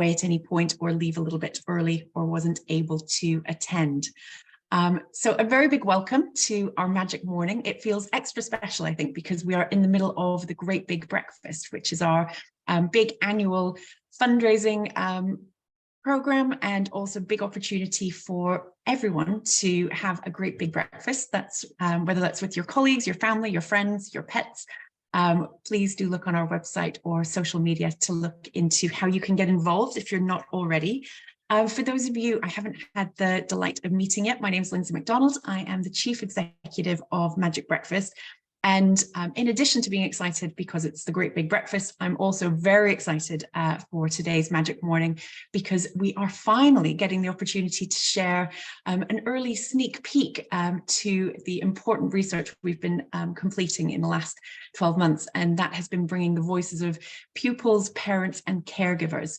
away at any point or leave a little bit early or wasn't able to attend. So a very big welcome to our Magic Morning. It feels extra special, I think, because we are in the middle of the Great Big Breakfast, which is our big annual fundraising program, and also big opportunity for everyone to have a great big breakfast. That's whether that's with your colleagues, your family, your friends, your pets. Please do look on our website or social media to look into how you can get involved if you're not already. For those of you I haven't had the delight of meeting yet, my name is Lindsay McDonald. I am the Chief Executive of Magic Breakfast. And in addition to being excited because it's the Great Big Breakfast, I'm also very excited for today's Magic Morning, because we are finally getting the opportunity to share an early sneak peek to the important research we've been completing in the last 12 months. And that has been bringing the voices of pupils, parents and caregivers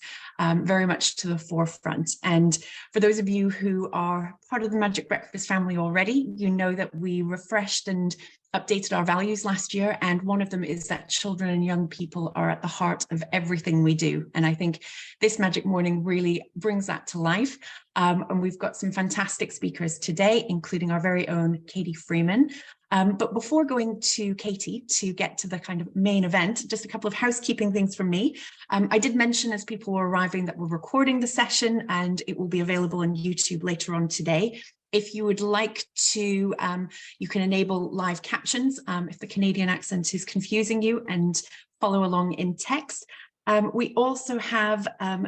very much to the forefront. And for those of you who are part of the Magic Breakfast family already, you know that we refreshed and updated our values last year, and one of them is that children and young people are at the heart of everything we do. And I think this Magic Morning really brings that to life. And we've got some fantastic speakers today, including our very own Katie Freeman. But before going to Katie to get to the kind of main event, just a couple of housekeeping things from me. I did mention as people were arriving that we're recording the session and it will be available on YouTube later on today. If you would like to, you can enable live captions if the Canadian accent is confusing you, and follow along in text. We also have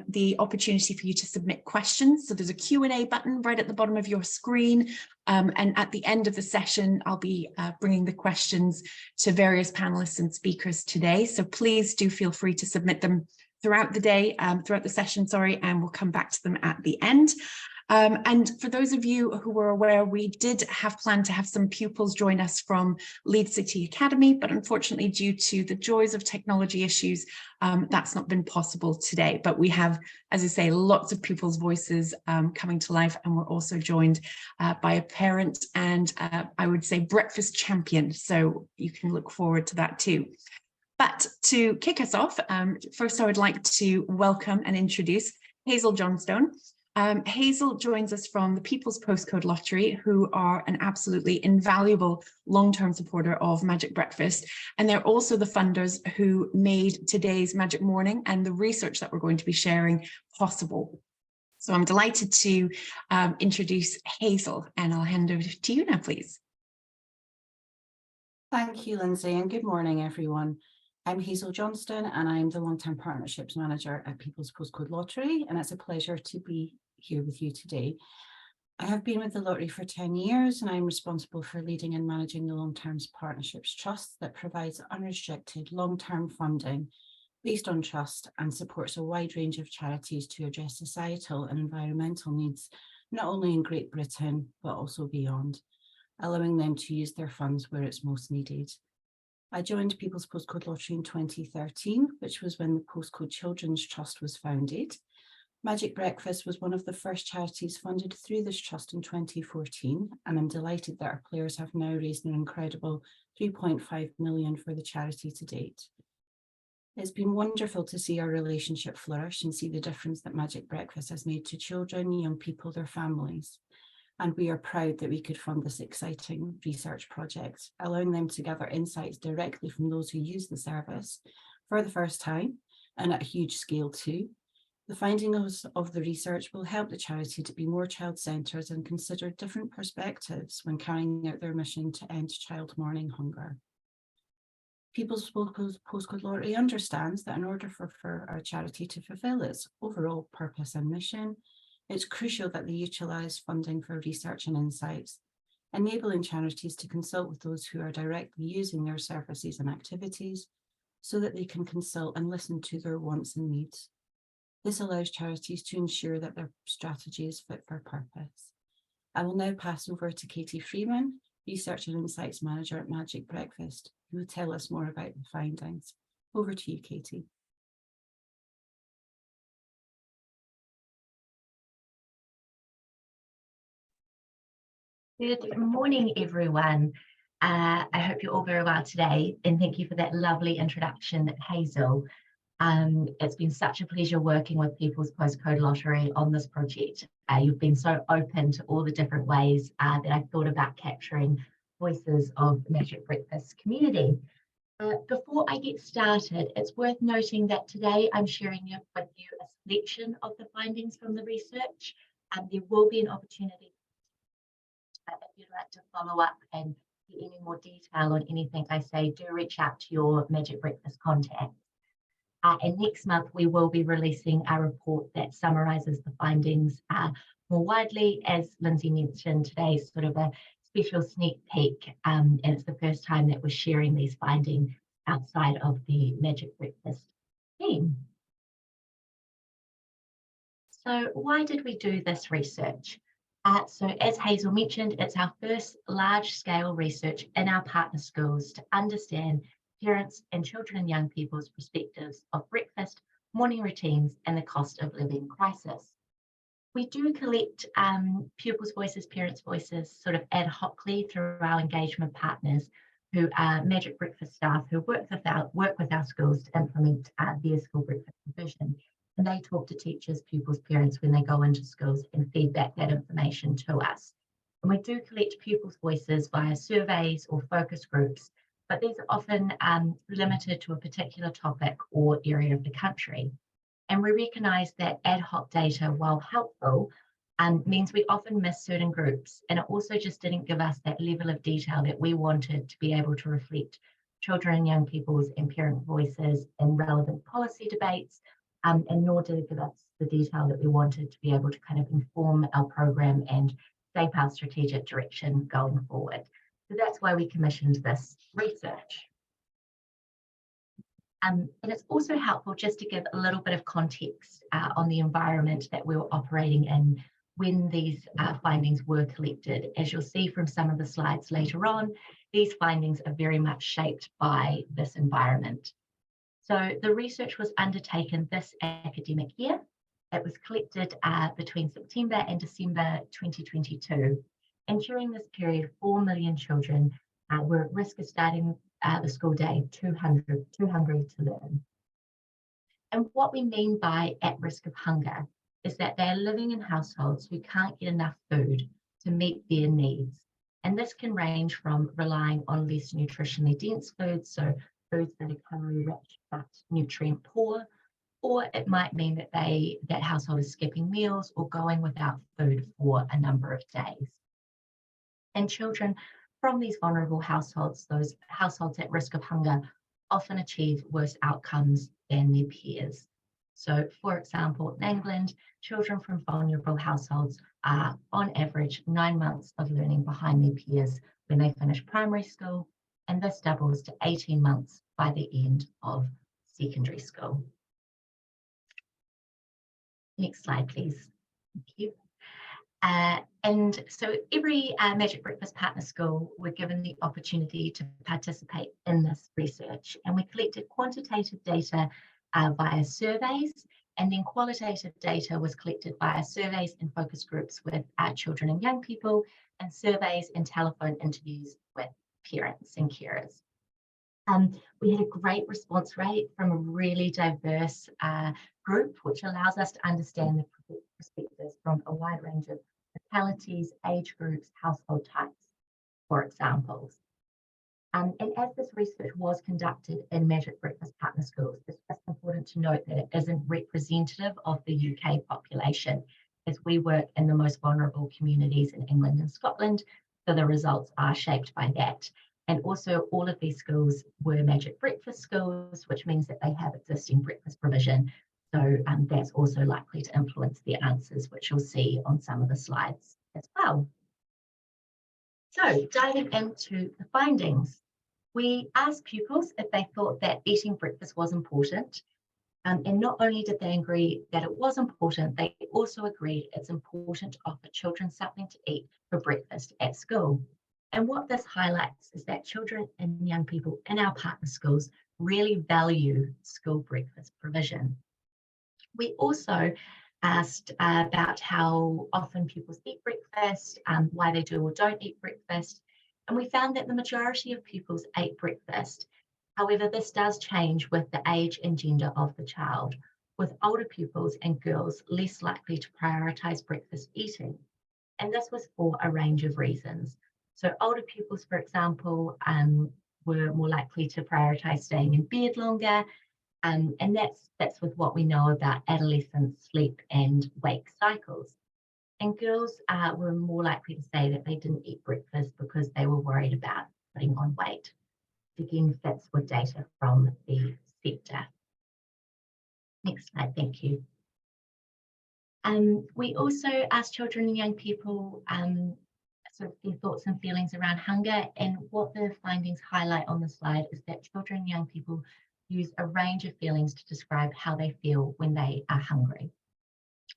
the opportunity for you to submit questions. So there's a Q&A button right at the bottom of your screen. And at the end of the session, I'll be bringing the questions to various panelists and speakers today. So please do feel free to submit them throughout the day, throughout the session, sorry, and we'll come back to them at the end. And for those of you who were aware, we did have planned to have some pupils join us from Leeds City Academy, but unfortunately, due to the joys of technology issues, that's not been possible today. But we have, as I say, lots of pupils' voices coming to life, and we're also joined by a parent and I would say breakfast champion. So you can look forward to that too. But to kick us off, first I would like to welcome and introduce Hazel Johnstone. Hazel joins us from the People's Postcode Lottery, who are an absolutely invaluable long-term supporter of Magic Breakfast. And they're also the funders who made today's Magic Morning and the research that we're going to be sharing possible. So I'm delighted to introduce Hazel, and I'll hand over to you now, please. Thank you, Lindsay, and good morning, everyone. I'm Hazel Johnston, and I'm the Long-Term Partnerships Manager at People's Postcode Lottery, and it's a pleasure to be here with you today. I have been with the lottery for 10 years, and I'm responsible for leading and managing the Long-Term Partnerships Trust that provides unrestricted long-term funding based on trust and supports a wide range of charities to address societal and environmental needs, not only in Great Britain, but also beyond, allowing them to use their funds where it's most needed. I joined People's Postcode Lottery in 2013, which was when the Postcode Children's Trust was founded. Magic Breakfast was one of the first charities funded through this trust in 2014, and I'm delighted that our players have now raised an incredible £3.5 million for the charity to date. It's been wonderful to see our relationship flourish and see the difference that Magic Breakfast has made to children, young people, their families. And we are proud that we could fund this exciting research project, allowing them to gather insights directly from those who use the service for the first time and at a huge scale too. The findings of the research will help the charity to be more child-centred and consider different perspectives when carrying out their mission to end child morning hunger. People's Postcode Lottery understands that in order for our charity to fulfil its overall purpose and mission, it's crucial that they utilise funding for research and insights, enabling charities to consult with those who are directly using their services and activities so that they can consult and listen to their wants and needs. This allows charities to ensure that their strategy is fit for purpose. I will now pass over to Katie Freeman, Research and Insights Manager at Magic Breakfast, who will tell us more about the findings. Over to you, Katie. Good morning, everyone. I hope you're all very well today, and thank you for that lovely introduction, Hazel. It's been such a pleasure working with People's Postcode Lottery on this project. You've been so open to all the different ways that I've thought about capturing voices of the Magic Breakfast community. Before I get started, it's worth noting that today I'm sharing with you a selection of the findings from the research, and there will be an opportunity if you'd like to follow up and get any more detail on anything I say, do reach out to your Magic Breakfast contact. And next month, we will be releasing a report that summarises the findings more widely. As Lindsay mentioned, today is sort of a special sneak peek, and it's the first time that we're sharing these findings outside of the Magic Breakfast team. So why did we do this research? So as Hazel mentioned, it's our first large-scale research in our partner schools to understand parents and children and young people's perspectives of breakfast, morning routines, and the cost of living crisis. We do collect pupils' voices, parents' voices, sort of ad hocly through our engagement partners who are Magic Breakfast staff who work with our schools to implement their school breakfast provision. And they talk to teachers, pupils, parents when they go into schools and feedback that information to us. And we do collect pupils' voices via surveys or focus groups, but these are often limited to a particular topic or area of the country. And we recognise that ad hoc data, while helpful, means we often miss certain groups. And it also just didn't give us that level of detail that we wanted to be able to reflect children and young people's and parent voices in relevant policy debates, and nor did it give us the detail that we wanted to be able to kind of inform our program and shape our strategic direction going forward. So that's why we commissioned this research. And it's also helpful just to give a little bit of context on the environment that we were operating in when these findings were collected. As you'll see from some of the slides later on, these findings are very much shaped by this environment. So the research was undertaken this academic year. It was collected between September and December 2022. And during this period, 4 million children were at risk of starting the school day too hungry to learn. And what we mean by at risk of hunger is that they're living in households who can't get enough food to meet their needs. And this can range from relying on less nutritionally dense foods, so foods that are calorie rich but nutrient poor, or it might mean that that household is skipping meals or going without food for a number of days. And children from these vulnerable households, those households at risk of hunger, often achieve worse outcomes than their peers. So, for example, in England, children from vulnerable households are on average 9 months of learning behind their peers when they finish primary school, and this doubles to 18 months by the end of secondary school. Next slide, please. Thank you. And so every Magic Breakfast partner school were given the opportunity to participate in this research, and we collected quantitative data via surveys, and then qualitative data was collected via surveys and focus groups with children and young people, and surveys and telephone interviews with parents and carers. We had a great response rate from a really diverse group, which allows us to understand the perspectives from a wide range of localities, age groups, household types, for examples. And as this research was conducted in Magic Breakfast partner schools, it's just important to note that it isn't representative of the UK population, as we work in the most vulnerable communities in England and Scotland, so the results are shaped by that. And also all of these schools were Magic Breakfast schools, which means that they have existing breakfast provision. So that's also likely to influence the answers, which you'll see on some of the slides as well. So diving into the findings, we asked pupils if they thought that eating breakfast was important. And not only did they agree that it was important, they also agreed it's important to offer children something to eat for breakfast at school. And what this highlights is that children and young people in our partner schools really value school breakfast provision. We also asked about how often pupils eat breakfast, why they do or don't eat breakfast. And we found that the majority of pupils ate breakfast. However, this does change with the age and gender of the child, with older pupils and girls less likely to prioritise breakfast eating. And this was for a range of reasons. So older pupils, for example, were more likely to prioritise staying in bed longer. And that's with what we know about adolescent sleep and wake cycles. And girls were more likely to say that they didn't eat breakfast because they were worried about putting on weight. Again, fits with data from the sector. Next slide, thank you. We also asked children and young people sort of their thoughts and feelings around hunger, and what the findings highlight on the slide is that children and young people use a range of feelings to describe how they feel when they are hungry.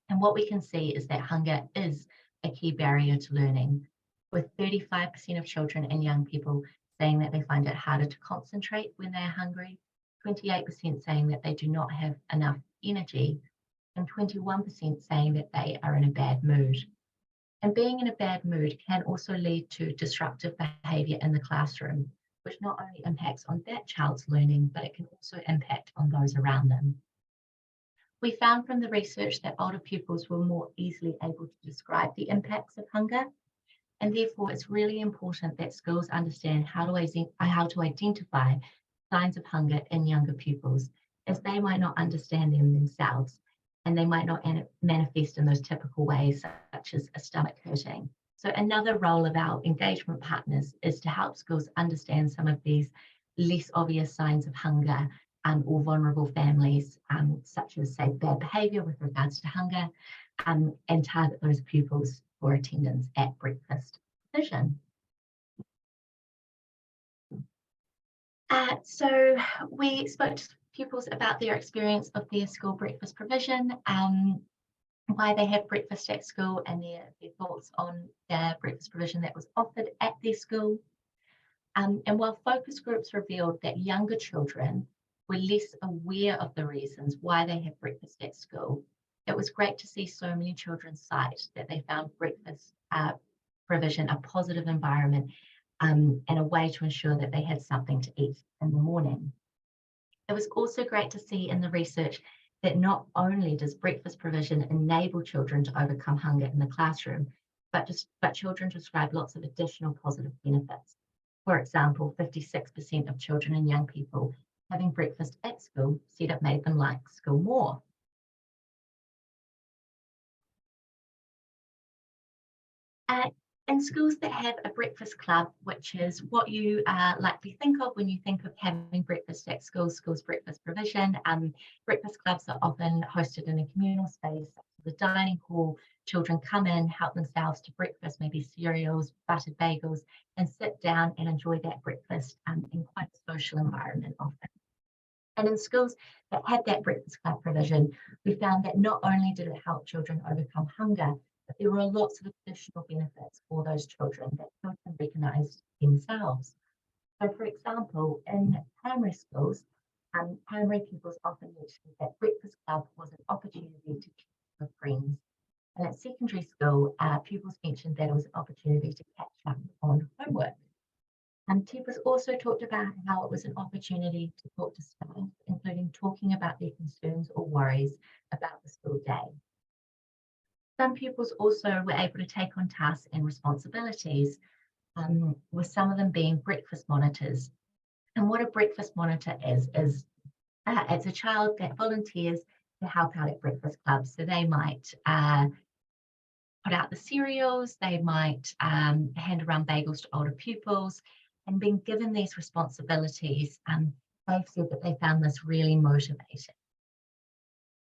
And what we can see is that hunger is a key barrier to learning, with 35% of children and young people saying that they find it harder to concentrate when they are hungry, 28% saying that they do not have enough energy, and 21% saying that they are in a bad mood. And being in a bad mood can also lead to disruptive behaviour in the classroom, which not only impacts on that child's learning, but it can also impact on those around them. We found from the research that older pupils were more easily able to describe the impacts of hunger, and therefore it's really important that schools understand how to identify signs of hunger in younger pupils, as they might not understand them themselves, and they might not manifest in those typical ways, such as a stomach hurting. So another role of our engagement partners is to help schools understand some of these less obvious signs of hunger or vulnerable families, such as, say, bad behaviour with regards to hunger, and target those pupils for attendance at breakfast provision. So we spoke to pupils about their experience of their school breakfast provision, why they have breakfast at school, and their thoughts on the breakfast provision that was offered at their school. And while focus groups revealed that younger children were less aware of the reasons why they have breakfast at school, it was great to see so many children cite that they found breakfast provision a positive environment and a way to ensure that they had something to eat in the morning. It was also great to see in the research that not only does breakfast provision enable children to overcome hunger in the classroom, but children describe lots of additional positive benefits. For example, 56% of children and young people having breakfast at school said it made them like school more. In schools that have a breakfast club, which is what you likely think of when you think of having breakfast at school's breakfast provision, breakfast clubs are often hosted in a communal space, the dining hall. Children come in, help themselves to breakfast, maybe cereals, buttered bagels, and sit down and enjoy that breakfast in quite a social environment often. And in schools that had that breakfast club provision, we found that not only did it help children overcome hunger, but there were lots of additional benefits for those children that children recognised themselves. So, for example, in primary schools, primary pupils often mentioned that breakfast club was an opportunity to connect with friends. And at secondary school, pupils mentioned that it was an opportunity to catch up on homework. Pupils also talked about how it was an opportunity to talk to staff, including talking about their concerns or worries about the school day. Some pupils also were able to take on tasks and responsibilities, with some of them being breakfast monitors. And what a breakfast monitor is it's a child that volunteers to help out at breakfast clubs. So they might put out the cereals, they might hand around bagels to older pupils, and being given these responsibilities, they've said that they found this really motivating.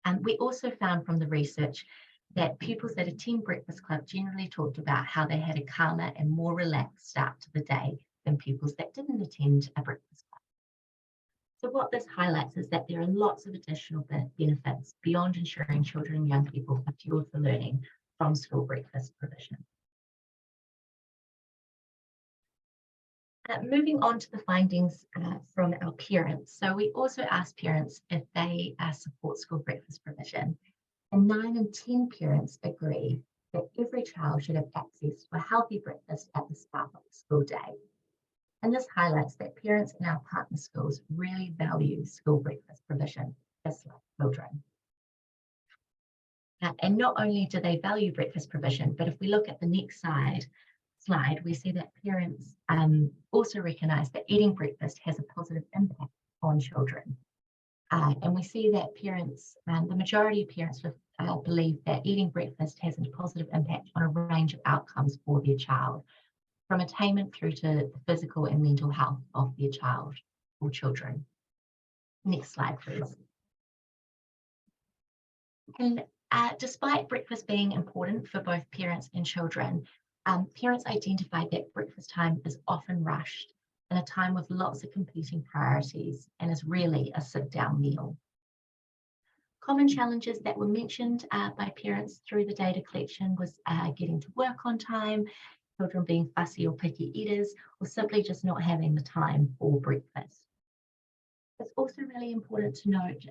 And we also found from the research that pupils that attend breakfast club generally talked about how they had a calmer and more relaxed start to the day than pupils that didn't attend a breakfast club. So what this highlights is that there are lots of additional benefits beyond ensuring children and young people are fueled for learning from school breakfast provision. Moving on to the findings from our parents. So we also asked parents if they support school breakfast provision. And 9 in 10 parents agree that every child should have access to a healthy breakfast at the start of the school day. And this highlights that parents in our partner schools really value school breakfast provision, just like children. And not only do they value breakfast provision, but if we look at the next slide, we see that parents also recognise that eating breakfast has a positive impact on children. And we see that parents, the majority of parents believe that eating breakfast has a positive impact on a range of outcomes for their child, from attainment through to the physical and mental health of their child or children. Next slide, please. And despite breakfast being important for both parents and children, parents identified that breakfast time is often rushed in a time with lots of competing priorities and is really a sit-down meal. Common challenges that were mentioned by parents through the data collection was getting to work on time, children being fussy or picky eaters, or simply just not having the time for breakfast. It's also really important to note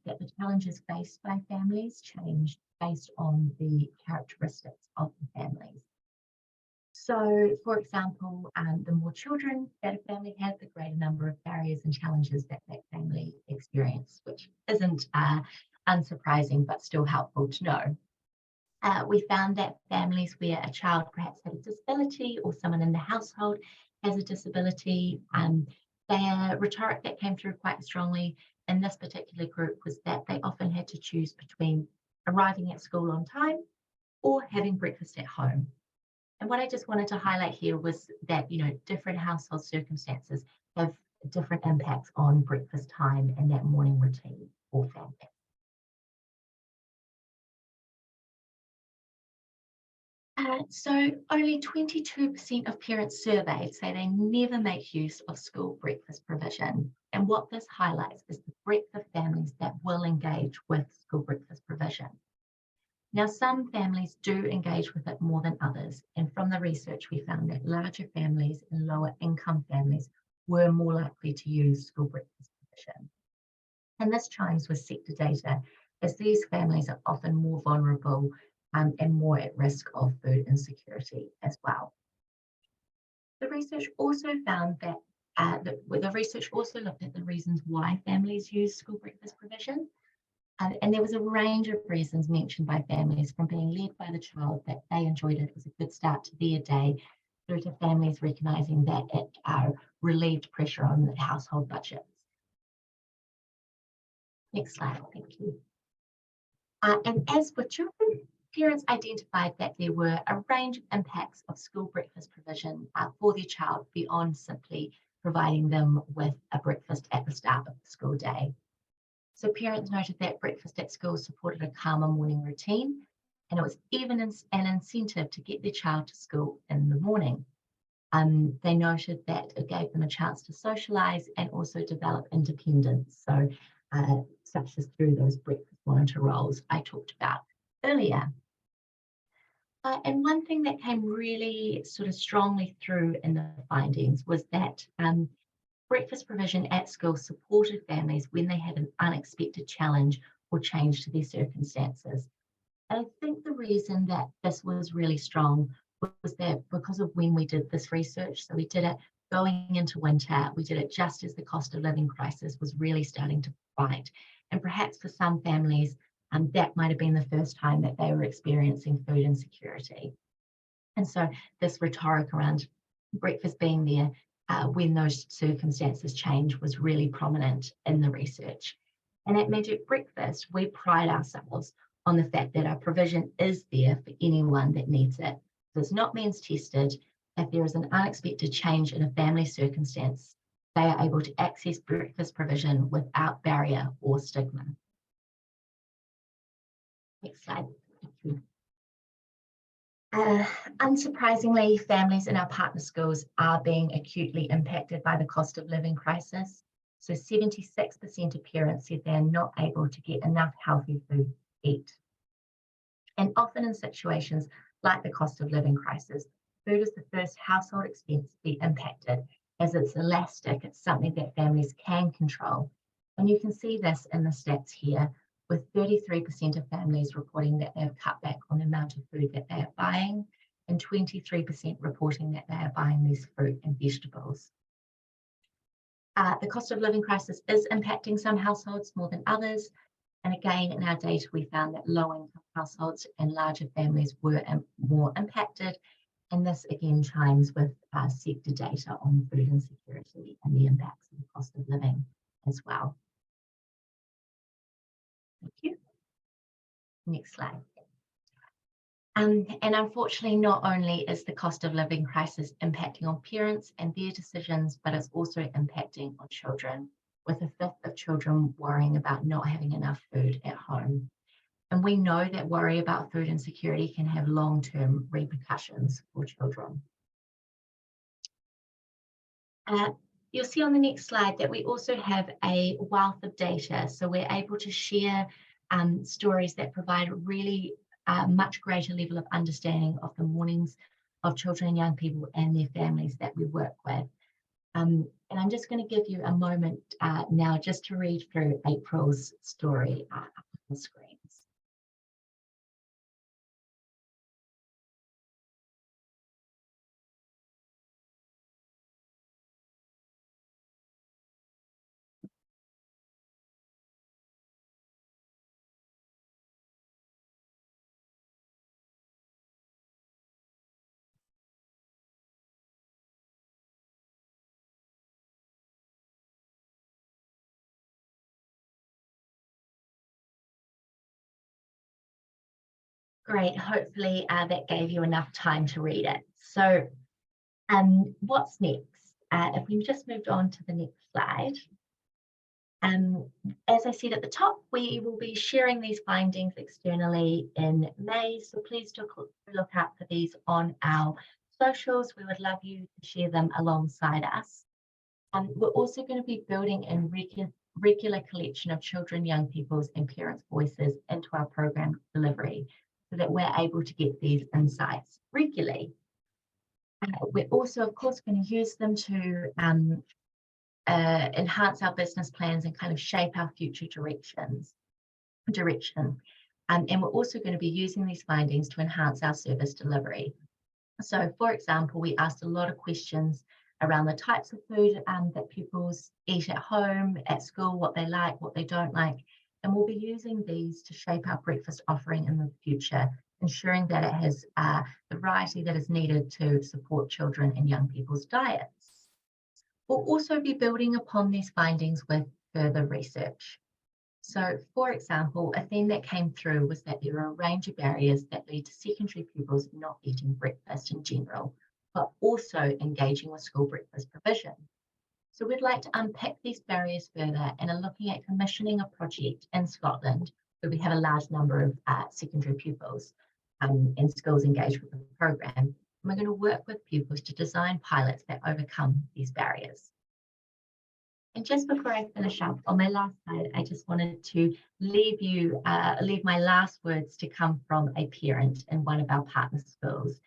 that the challenges faced by families changed based on the characteristics of the families. So, for example, the more children that a family had, the greater number of barriers and challenges that that family experienced, which isn't unsurprising, but still helpful to know. We found that families where a child perhaps had a disability or someone in the household has a disability, their rhetoric that came through quite strongly in this particular group was that they often had to choose between arriving at school on time or having breakfast at home. And what I just wanted to highlight here was that, different household circumstances have different impacts on breakfast time and that morning routine for families. So only 22% of parents surveyed say they never make use of school breakfast provision. And what this highlights is the breadth of families that will engage with school breakfast provision. Now, some families do engage with it more than others. And from the research, we found that larger families and lower income families were more likely to use school breakfast provision. And this chimes with sector data, as these families are often more vulnerable and more at risk of food insecurity as well. The research also found that the research also looked at the reasons why families use school breakfast provision. And there was a range of reasons mentioned by families, from being led by the child that they enjoyed it was a good start to their day, through to families recognising that it relieved pressure on the household budgets. Next slide, thank you. And as for children, parents identified that there were a range of impacts of school breakfast provision for their child beyond simply providing them with a breakfast at the start of the school day. So parents noted that breakfast at school supported a calmer morning routine, and it was even an incentive to get their child to school in the morning. They noted that it gave them a chance to socialise and also develop independence, so such as through those breakfast monitor roles I talked about earlier. And one thing that came really sort of strongly through in the findings was that breakfast provision at school supported families when they had an unexpected challenge or change to their circumstances. And I think the reason that this was really strong was that because of when we did this research, so we did it going into winter, we did it just as the cost of living crisis was really starting to bite. And perhaps for some families, that might have been the first time that they were experiencing food insecurity. And so this rhetoric around breakfast being there when those circumstances change was really prominent in the research. And at Magic Breakfast, we pride ourselves on the fact that our provision is there for anyone that needs it. So it's not means tested. If there is an unexpected change in a family circumstance, they are able to access breakfast provision without barrier or stigma. Next slide. Thank you. Unsurprisingly, families in our partner schools are being acutely impacted by the cost of living crisis. So 76% of parents said they're not able to get enough healthy food to eat. And often in situations like the cost of living crisis, food is the first household expense to be impacted, as it's elastic, it's something that families can control. And you can see this in the stats here, with 33% of families reporting that they've cut back on the amount of food that they are buying, and 23% reporting that they are buying less fruit and vegetables. The cost of living crisis is impacting some households more than others. And again, in our data, we found that low-income households and larger families were more impacted. And this again chimes with sector data on food insecurity and the impacts of the cost of living as well. Thank you. Next slide. And unfortunately, not only is the cost of living crisis impacting on parents and their decisions, but it's also impacting on children, with a fifth of children worrying about not having enough food at home. And we know that worry about food insecurity can have long-term repercussions for children. You'll see on the next slide that we also have a wealth of data. So we're able to share stories that provide a really much greater level of understanding of the mornings of children and young people and their families that we work with. And I'm just going to give you a moment now just to read through April's story up on the screens. Great, hopefully that gave you enough time to read it. So what's next? If we just moved on to the next slide. As I said at the top, we will be sharing these findings externally in May, so please do look out for these on our socials. We would love you to share them alongside us. We're also going to be building in regular collection of children, young people's and parents' voices into our program delivery, so that we're able to get these insights regularly. We're also, of course, going to use them to enhance our business plans and kind of shape our future direction. And we're also going to be using these findings to enhance our service delivery. So, for example, we asked a lot of questions around the types of food that pupils eat at home, at school, what they like, what they don't like. And we'll be using these to shape our breakfast offering in the future, ensuring that it has the variety that is needed to support children and young people's diets. We'll also be building upon these findings with further research. So, for example, a theme that came through was that there are a range of barriers that lead to secondary pupils not eating breakfast in general, but also engaging with school breakfast provision. So we'd like to unpick these barriers further and are looking at commissioning a project in Scotland where we have a large number of secondary pupils and schools engaged with the program. And we're going to work with pupils to design pilots that overcome these barriers. And just before I finish up, on my last slide, I just wanted to leave my last words to come from a parent in one of our partner schools.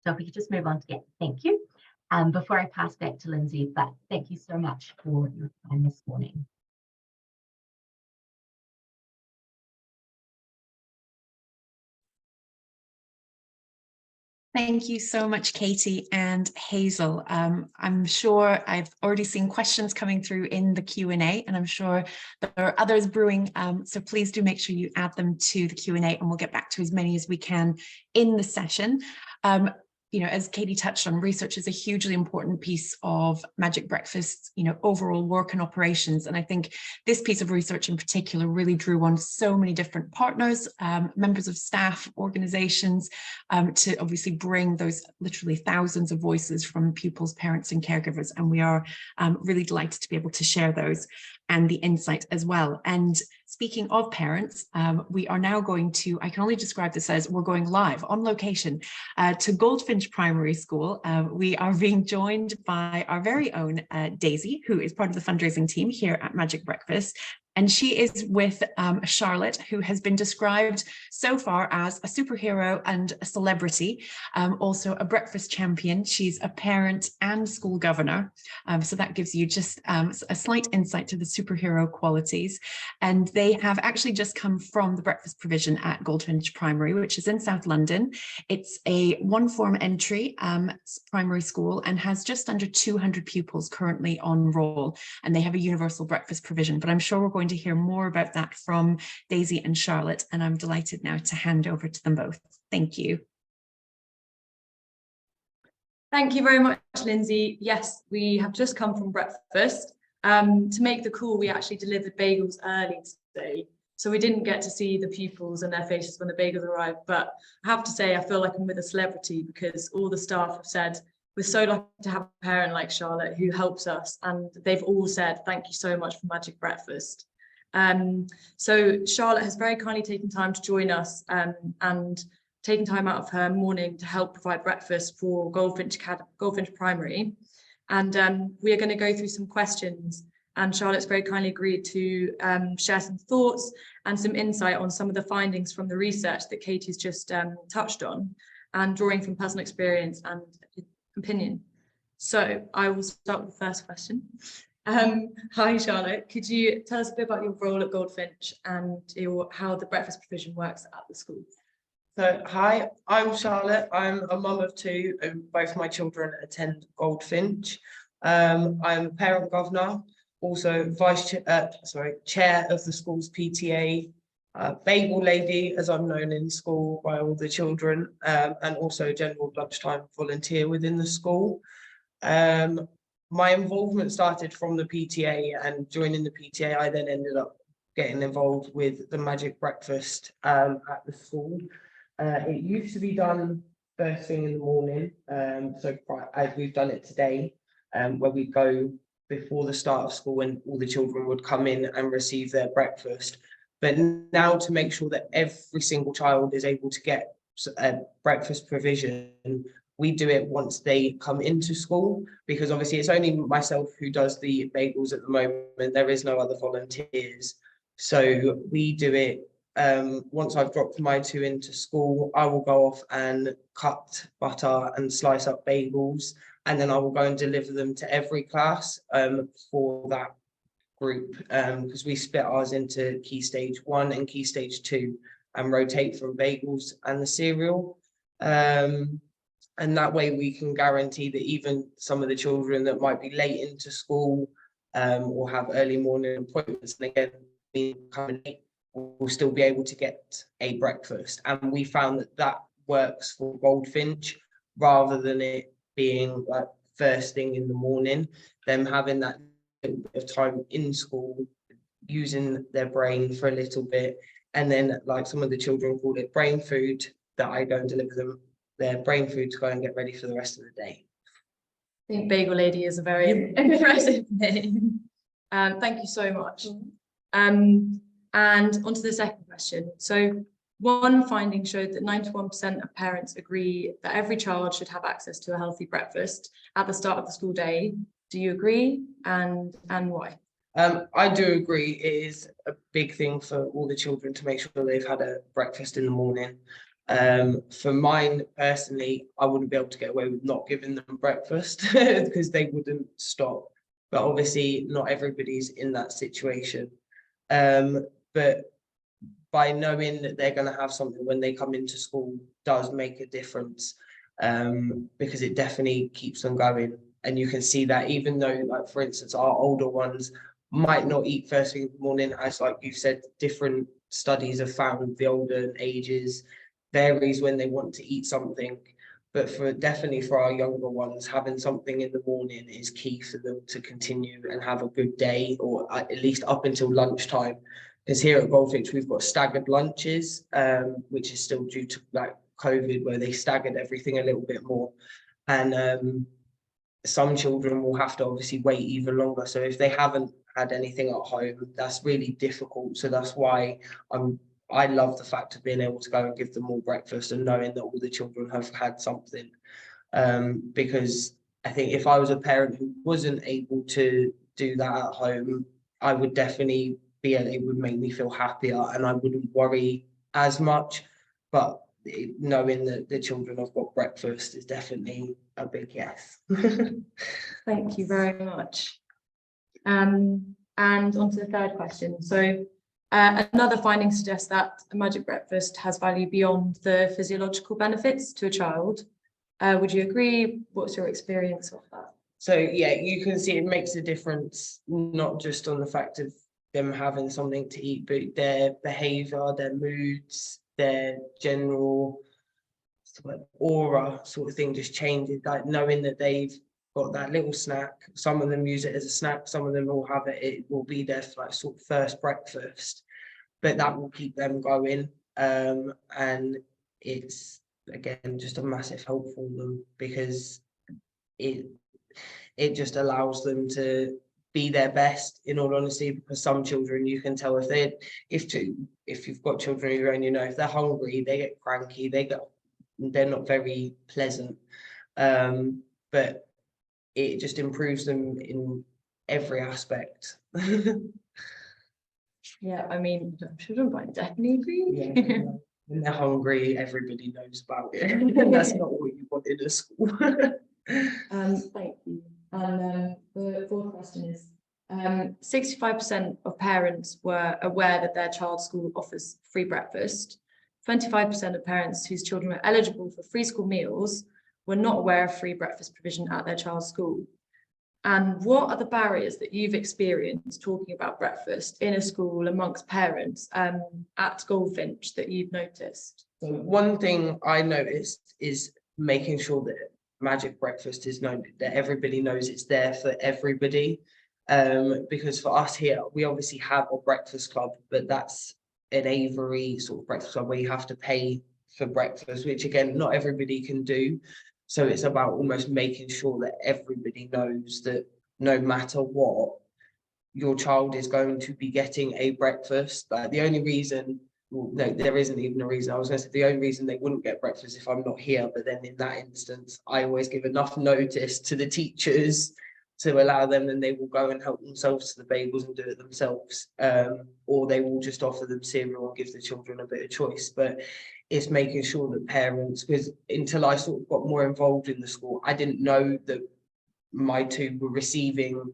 So if we could just move on to get thank you. Before I pass back to Lindsay, but thank you so much for your time this morning. Thank you so much, Katie and Hazel. I'm sure I've already seen questions coming through in the Q&A, and I'm sure there are others brewing. So please do make sure you add them to the Q&A, and we'll get back to as many as we can in the session. You know, as Katie touched on, research is a hugely important piece of Magic Breakfast's, overall work and operations. And I think this piece of research in particular really drew on so many different partners, members of staff, organizations, to obviously bring those literally thousands of voices from pupils, parents, and caregivers. And we are really delighted to be able to share those and the insight as well. And speaking of parents, we are now going to, I can only describe this as we're going live on location to Goldfinch Primary School. We are being joined by our very own Daisy, who is part of the fundraising team here at Magic Breakfast. And she is with Charlotte, who has been described so far as a superhero and a celebrity, also a breakfast champion. She's a parent and school governor. So that gives you just a slight insight to the superhero qualities. And they have actually just come from the breakfast provision at Goldfinch Primary, which is in South London. It's a one-form entry primary school and has just under 200 pupils currently on roll. And they have a universal breakfast provision. But I'm sure we're going to hear more about that from Daisy and Charlotte, and I'm delighted now to hand over to them both. Thank you. Thank you very much, Lindsay. Yes, we have just come from breakfast. To make the call, we actually delivered bagels early today, so we didn't get to see the pupils and their faces when the bagels arrived. But I have to say, I feel like I'm with a celebrity, because all the staff have said, we're so lucky to have a parent like Charlotte who helps us, and they've all said, thank you so much for Magic Breakfast. So Charlotte has very kindly taken time to join us and taken time out of her morning to help provide breakfast for Goldfinch Primary. And we are going to go through some questions, and Charlotte's very kindly agreed to share some thoughts and some insight on some of the findings from the research that Katie's just touched on, and drawing from personal experience and opinion. So I will start with the first question. Hi Charlotte, could you tell us a bit about your role at Goldfinch and how the breakfast provision works at the school? So, hi, I'm Charlotte. I'm a mum of two, and both my children attend Goldfinch. I'm a parent governor, also chair of the school's PTA, bagel lady, as I'm known in school by all the children, and also general lunchtime volunteer within the school. My involvement started from the PTA, and joining the PTA, I then ended up getting involved with the Magic Breakfast at the school. It used to be done first thing in the morning, so as we've done it today, where we go before the start of school and all the children would come in and receive their breakfast. But now, to make sure that every single child is able to get a breakfast provision, we do it once they come into school, because obviously it's only myself who does the bagels at the moment. There is no other volunteers. So we do it once I've dropped my two into school. I will go off and cut butter and slice up bagels, and then I will go and deliver them to every class for that group, because we split ours into Key Stage 1 and Key Stage 2 and rotate from bagels and the cereal. And that way we can guarantee that even some of the children that might be late into school or have early morning appointments, and again, coming late, will still be able to get a breakfast. And we found that that works for Goldfinch, rather than it being like first thing in the morning, them having that little bit of time in school, using their brain for a little bit. And then, like, some of the children call it brain food, that I go and deliver them their brain food to go and get ready for the rest of the day. I think Bagel Lady is a very impressive name. Thank you so much. And on to the second question. So one finding showed that 91% of parents agree that every child should have access to a healthy breakfast at the start of the school day. Do you agree, and why? I do agree. It is a big thing for all the children to make sure they've had a breakfast in the morning. For mine personally, I wouldn't be able to get away with not giving them breakfast because they wouldn't stop. But obviously not everybody's in that situation. But by knowing that they're going to have something when they come into school does make a difference, because it definitely keeps them going. And you can see that, even though, like, for instance, our older ones might not eat first thing in the morning, as like you said, different studies have found the older ages varies when they want to eat something. But definitely for our younger ones, having something in the morning is key for them to continue and have a good day, or at least up until lunchtime. Because here at Goldfinch, we've got staggered lunches, which is still due to like COVID, where they staggered everything a little bit more. And some children will have to obviously wait even longer. So if they haven't had anything at home, that's really difficult. So that's why I love the fact of being able to go and give them all breakfast and knowing that all the children have had something. Because I think if I was a parent who wasn't able to do that at home, I would definitely yeah, it would make me feel happier and I wouldn't worry as much. But knowing that the children have got breakfast is definitely a big yes. Thank you very much. And on to the third question. So another finding suggests that a magic breakfast has value beyond the physiological benefits to a child. Would you agree? What's your experience of that? So yeah, you can see it makes a difference, not just on the fact of them having something to eat, but their behavior, their moods, their general sort of aura sort of thing just changes, like knowing that they've got that little snack. Some of them use it as a snack, some of them will have it, it will be their like sort of first breakfast, but that will keep them going. And it's again just a massive help for them because it just allows them to be their best, in all honesty, because some children you can tell if you've got children of your own, you know, if they're hungry, they get cranky, they're not very pleasant. But it just improves them in every aspect. Yeah, I mean, children might definitely agree. Yeah, when they're hungry, everybody knows about it. And that's not what you want in a school. Thank you. And the fourth question is, 65% of parents were aware that their child's school offers free breakfast. 25% of parents whose children were eligible for free school meals were not aware of free breakfast provision at their child's school. And what are the barriers that you've experienced talking about breakfast in a school amongst parents at Goldfinch that you've noticed? So one thing I noticed is making sure that magic breakfast is known, that everybody knows it's there for everybody. Because for us here, we obviously have a breakfast club, but that's an Avery sort of breakfast club where you have to pay for breakfast, which again, not everybody can do. So it's about almost making sure that everybody knows that no matter what, your child is going to be getting a breakfast. Like the only reason, well, no, there isn't even a reason. I was going to say the only reason they wouldn't get breakfast if I'm not here. But then in that instance, I always give enough notice to the teachers to allow them, and they will go and help themselves to the bagels and do it themselves. Or they will just offer them cereal and give the children a bit of choice. But it's making sure that parents, because until I sort of got more involved in the school, I didn't know that my two were receiving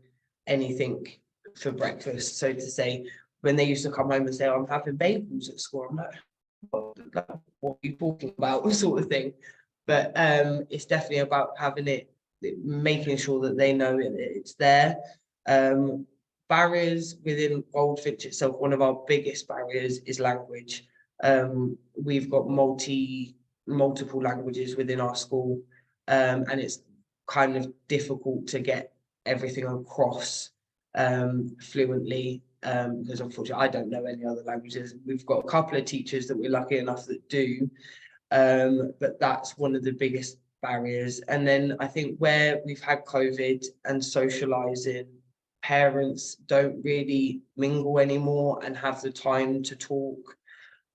anything for breakfast. So to say, when they used to come home and say, I'm having bagels at school, I'm like, what are you talking about, sort of thing. But it's definitely about having it, making sure that they know it's there. Barriers within Goldfinch itself, one of our biggest barriers is language. We've got multiple languages within our school, and it's kind of difficult to get everything across fluently, because unfortunately I don't know any other languages. We've got a couple of teachers that we're lucky enough that do, but that's one of the biggest barriers. And then I think where we've had COVID and socializing, parents don't really mingle anymore and have the time to talk,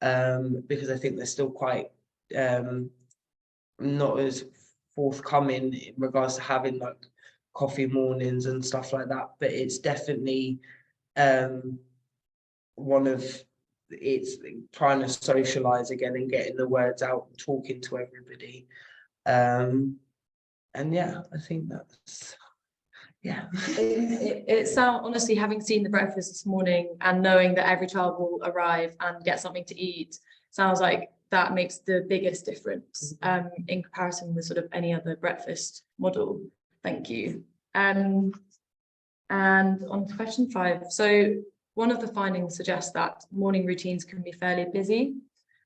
because I think they're still quite not as forthcoming in regards to having like coffee mornings and stuff like that. But it's definitely it's trying to socialize again and getting the words out and talking to everybody. And yeah, I think that's, yeah. It sounds, honestly, having seen the breakfast this morning and knowing that every child will arrive and get something to eat, sounds like that makes the biggest difference in comparison with sort of any other breakfast model. Thank you. And on to question 5. So one of the findings suggests that morning routines can be fairly busy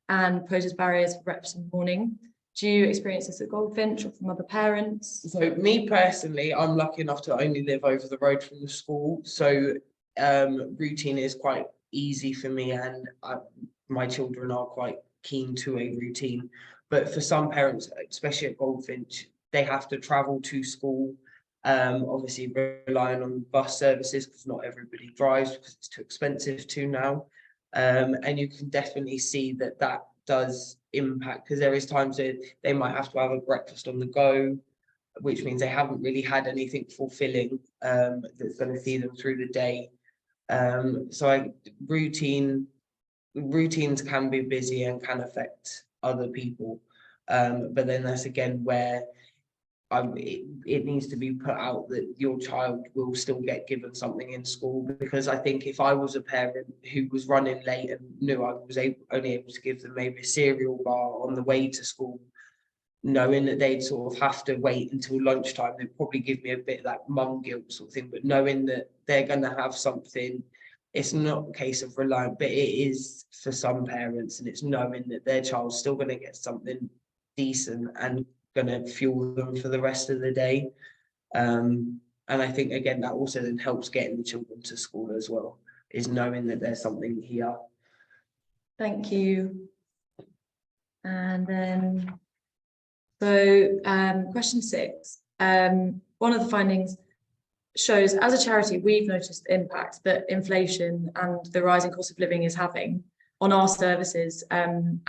and poses barriers for breakfast in the morning. Do you experience this at Goldfinch or from other parents? So me personally, I'm lucky enough to only live over the road from the school. So routine is quite easy for me, and my children are quite keen to a routine. But for some parents, especially at Goldfinch, they have to travel to school, obviously relying on bus services because not everybody drives because it's too expensive to now. And you can definitely see that does impact, because there is times that they might have to have a breakfast on the go, which means they haven't really had anything fulfilling that's going to see them through the day. So routines can be busy and can affect other people. But then that's again where it needs to be put out that your child will still get given something in school, because I think if I was a parent who was running late and knew I was only able to give them maybe a cereal bar on the way to school, knowing that they'd sort of have to wait until lunchtime, they'd probably give me a bit of that mum guilt sort of thing. But knowing that they're going to have something, it's not a case of relying, but it is for some parents, and it's knowing that their child's still going to get something decent and going to fuel them for the rest of the day. And I think again that also then helps getting the children to school as well, is knowing that there's something here. Thank you. And then, so question 6, one of the findings shows, as a charity, we've noticed the impact that inflation and the rising cost of living is having on our services, and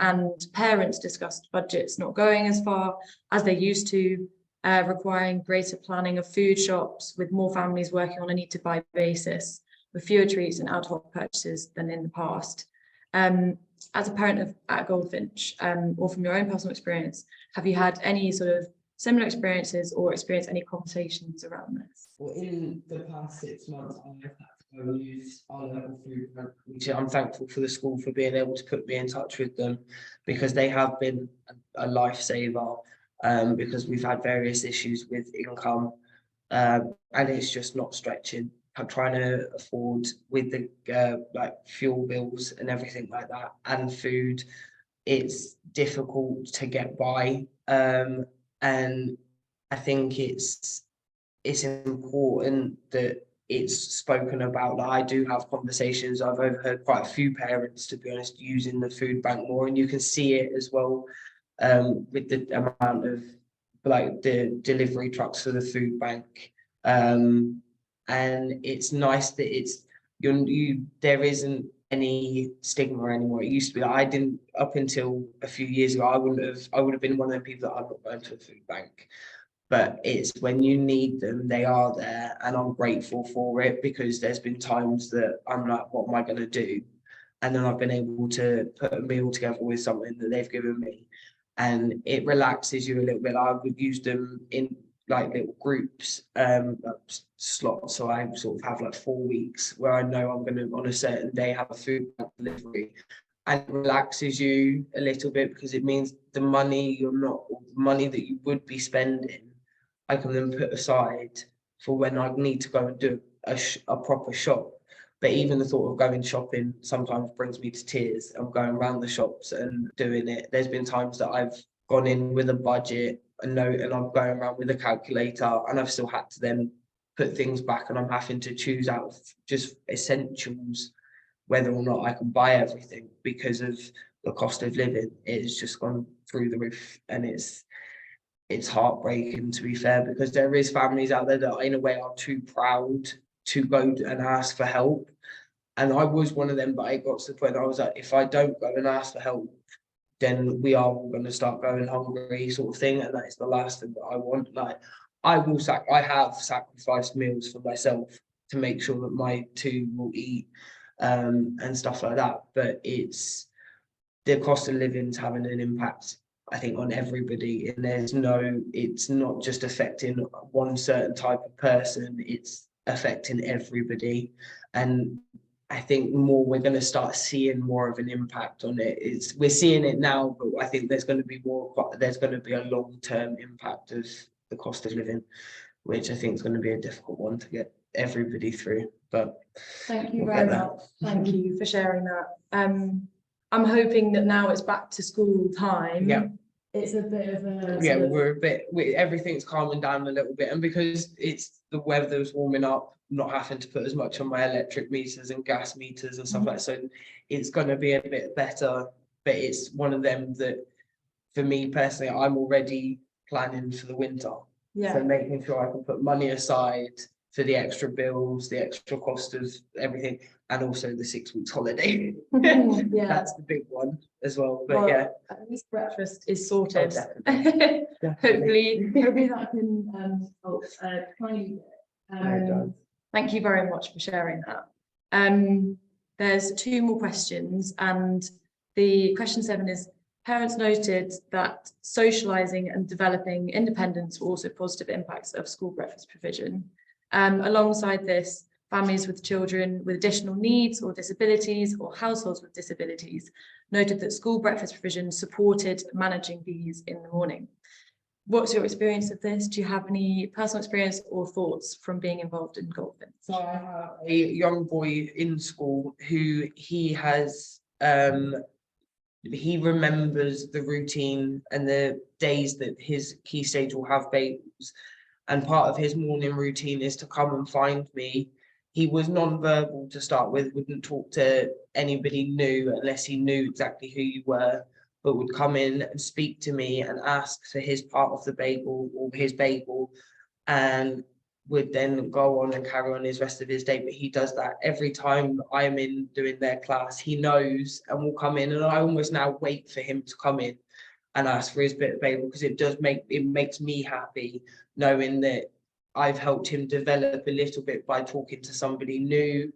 parents discussed budgets not going as far as they used to, requiring greater planning of food shops, with more families working on a need to buy basis, with fewer treats and ad hoc purchases than in the past. As a parent at Goldfinch, or from your own personal experience, have you had any sort of similar experiences or experienced any conversations around this? Well, in the past 6 months, I've had to go use our local food bank, which I'm thankful for the school for being able to put me in touch with them, because they have been a lifesaver, because we've had various issues with income, and it's just not stretching. I'm trying to afford with the like fuel bills and everything like that, and food. It's difficult to get by, and I think it's important that it's spoken about. Like, I do have conversations. I've overheard quite a few parents, to be honest, using the food bank more, and you can see it as well, with the amount of like the delivery trucks for the food bank. And it's nice that there isn't any stigma anymore. It used to be like, I didn't, up until a few years ago, I would have been one of the people that I'm not going to a food bank. But it's when you need them, they are there, and I'm grateful for it, because there's been times that I'm like, what am I going to do? And then I've been able to put a meal together with something that they've given me, and it relaxes you a little bit. I would use them in like little groups, slots. So I sort of have like 4 weeks where I know I'm going to, on a certain day, have a food delivery, and it relaxes you a little bit, because it means the money that you would be spending, I can then put aside for when I need to go and do a proper shop. But even the thought of going shopping sometimes brings me to tears. I'm going around the shops and doing it. There's been times that I've gone in with a budget, a note, and I'm going around with a calculator, and I've still had to then put things back, and I'm having to choose out of just essentials whether or not I can buy everything, because of the cost of living. It's just gone through the roof, and it's heartbreaking, to be fair, because there is families out there that in a way are too proud to go and ask for help. And I was one of them, but it got to the point I was like, if I don't go and ask for help, then we are all going to start going hungry, sort of thing. And that is the last thing that I want. Like, I have sacrificed meals for myself to make sure that my two will eat, and stuff like that. But it's the cost of living's having an impact, I think, on everybody. And it's not just affecting one certain type of person, it's affecting everybody. And I think we're going to start seeing more of an impact on it. We're seeing it now, but I think there's going to be a long-term impact of the cost of living, which I think is going to be a difficult one to get everybody through. But thank you very much. Thank you for sharing that. I'm hoping that now it's back to school time. Yeah. It's a bit of a... Yeah, everything's calming down a little bit. And because it's the weather's warming up, not having to put as much on my electric meters and gas meters and stuff like that. So it's going to be a bit better. But it's one of them that, for me personally, I'm already planning for the winter. Yeah. So making sure I can put money aside for the extra bills, the extra cost of everything, and also the 6 weeks holiday. Yeah. That's the big one as well. But yeah, at least breakfast is sorted. Definitely. Hopefully that can help tiny bit. Thank you very much for sharing that. There's 2 more questions, and the question 7 is, parents noted that socialising and developing independence were also positive impacts of school breakfast provision. Alongside this, families with children with additional needs or disabilities, or households with disabilities, noted that school breakfast provision supported managing these in the morning. What's your experience of this? Do you have any personal experience or thoughts from being involved in golfing? So I have a young boy in school who he remembers the routine and the days that his key stage will have bagels. And part of his morning routine is to come and find me. He was non-verbal to start with, wouldn't talk to anybody new unless he knew exactly who you were, but would come in and speak to me and ask for his part of the bagel or his bagel, and would then go on and carry on his rest of his day. But he does that every time I'm in doing their class. He knows and will come in, and I almost now wait for him to come in and ask for his bit of bagel, because it makes me happy knowing that I've helped him develop a little bit by talking to somebody new.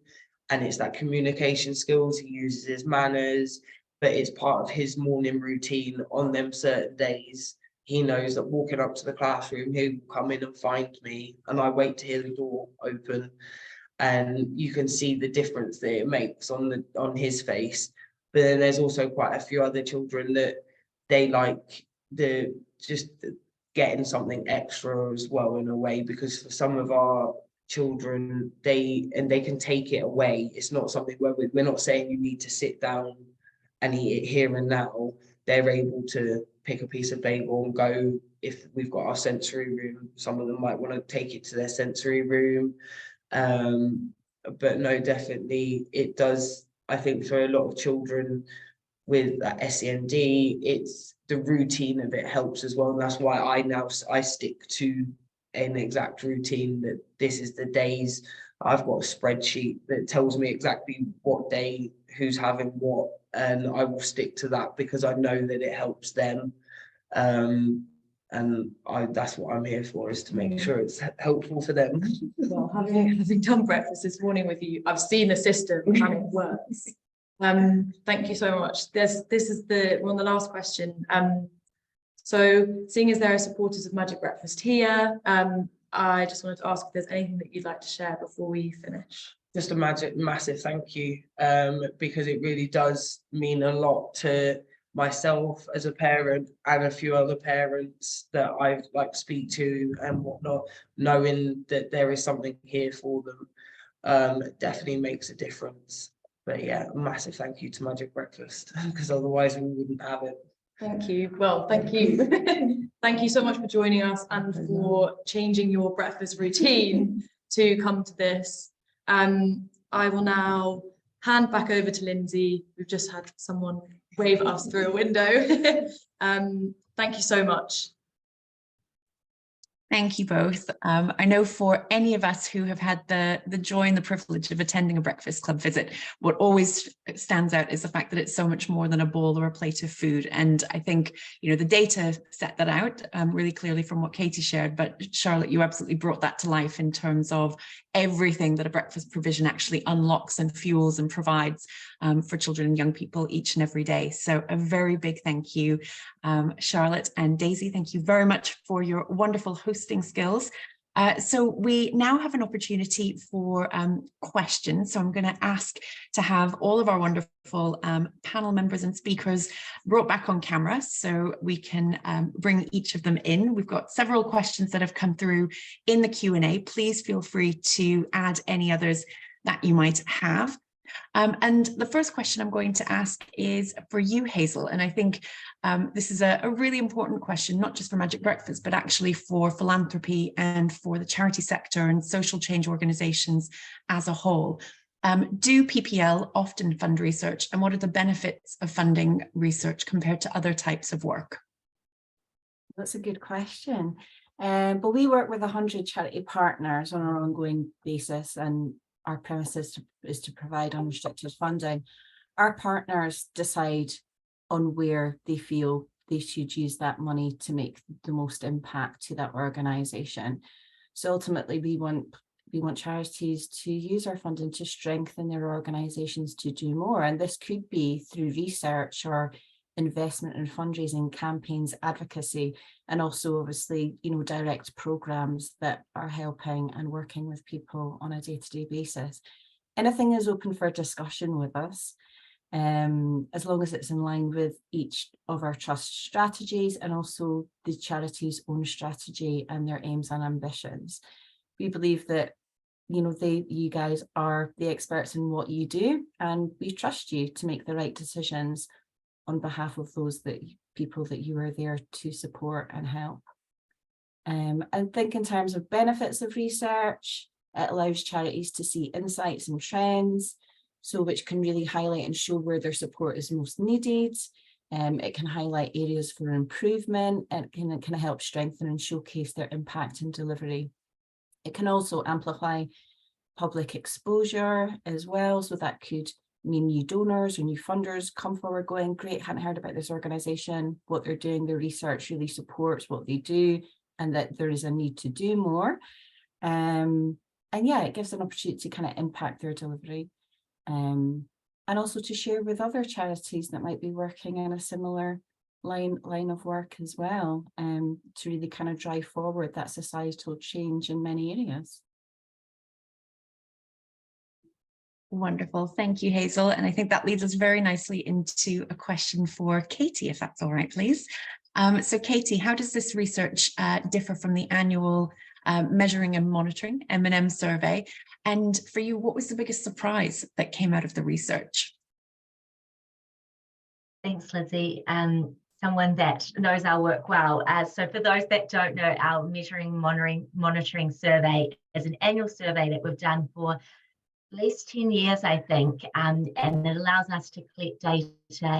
And it's that communication skills, he uses his manners, but it's part of his morning routine on them certain days. He knows that walking up to the classroom, he will come in and find me, and I wait to hear the door open. And you can see the difference that it makes on his face. But then there's also quite a few other children that they like getting something extra as well, in a way, because for some of our children, they can take it away. It's not something where we're not saying you need to sit down and eat it here and now. They're able to pick a piece of bagel and go. If we've got our sensory room, some of them might want to take it to their sensory room. But no, definitely it does. I think for a lot of children with that SEND, it's the routine of it helps as well. And that's why I stick to an exact routine, that this is the days. I've got a spreadsheet that tells me exactly what day, who's having what, and I will stick to that because I know that it helps them. And that's what I'm here for, is to make sure it's helpful for them. Well, having done breakfast this morning with you, I've seen the system and it works. Thank you so much. This is the last question. So seeing as there are supporters of Magic Breakfast here, I just wanted to ask if there's anything that you'd like to share before we finish. Just a massive thank you, because it really does mean a lot to myself as a parent and a few other parents that I speak to and whatnot, knowing that there is something here for them. It definitely makes a difference. But yeah, a massive thank you to Magic Breakfast, because otherwise we wouldn't have it. Thank you. Well, thank you. Thank you so much for joining us and for changing your breakfast routine to come to this. I will now hand back over to Lindsay. We've just had someone wave at us through a window. Thank you so much. Thank you both. I know for any of us who have had the joy and the privilege of attending a Breakfast Club visit, what always stands out is the fact that it's so much more than a bowl or a plate of food. And I think, the data set that out really clearly from what Katie shared, but Charlotte, you absolutely brought that to life in terms of everything that a breakfast provision actually unlocks and fuels and provides for children and young people each and every day. So a very big thank you, Charlotte and Daisy. Thank you very much for your wonderful hosting skills. So we now have an opportunity for questions. So I'm going to ask to have all of our wonderful panel members and speakers brought back on camera so we can bring each of them in. We've got several questions that have come through in the Q&A. Please feel free to add any others that you might have. And the first question I'm going to ask is for you, Hazel. And I think this is a really important question, not just for Magic Breakfast, but actually for philanthropy and for the charity sector and social change organisations as a whole. Do PPL often fund research, and what are the benefits of funding research compared to other types of work? That's a good question. But we work with 100 charity partners on an ongoing basis, and our premise is to provide unrestricted funding. Our partners decide on where they feel they should use that money to make the most impact to that organisation. So ultimately, we want we want charities to use our funding to strengthen their organisations to do more. And this could be through research or investment in fundraising campaigns, advocacy, and also obviously, direct programmes that are helping and working with people on a day-to-day basis. Anything is open for discussion with us, as long as it's in line with each of our trust strategies and also the charity's own strategy and their aims and ambitions. We believe that, you guys are the experts in what you do, and we trust you to make the right decisions on behalf of those people that you are there to support and help. And think in terms of benefits of research. It allows charities to see insights and trends, so which can really highlight and show where their support is most needed. It can highlight areas for improvement, and it can help strengthen and showcase their impact and delivery. It can also amplify public exposure as well, so that could mean new donors or new funders come forward going, great, hadn't heard about this organisation, what they're doing, their research really supports what they do, and that there is a need to do more. And yeah, it gives an opportunity to kind of impact their delivery, and also to share with other charities that might be working in a similar line of work as well, to really kind of drive forward that societal change in many areas. Wonderful. Thank you, Hazel. And I think that leads us very nicely into a question for Katie, if that's all right, please. So Katie, how does this research differ from the annual measuring and monitoring M&M survey? And for you, what was the biggest surprise that came out of the research? Thanks, Lizzie. Someone that knows our work well. So for those that don't know, our measuring monitoring survey is an annual survey that we've done for at least 10 years, I think, and it allows us to collect data